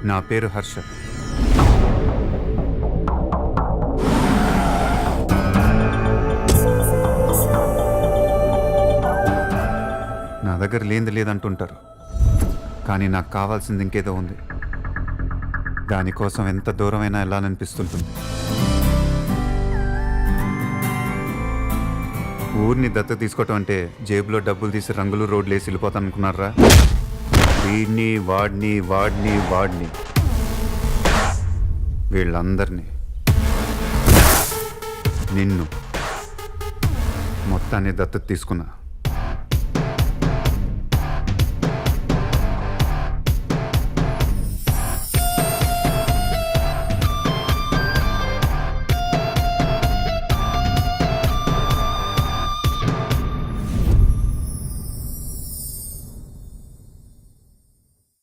నా పేరు హర్ష. నా దగ్గర లేనిది లేదంటుంటారు, కానీ నాకు కావాల్సింది ఇంకేదో ఉంది. దానికోసం ఎంత దూరమైనా వెళ్ళాలనిపిస్తుంటుంది. ఊరిని దత్తత తీసుకోవటం అంటే జేబులో డబ్బులు తీసి రంగులు రోడ్లు వేసి వెళ్ళిపోతాను అనుకున్నారా? వీడిని వాడిని వాడిని వాడిని వీళ్ళందరినీ, నిన్ను మొత్తాన్ని దత్తత తీసుకున్నా.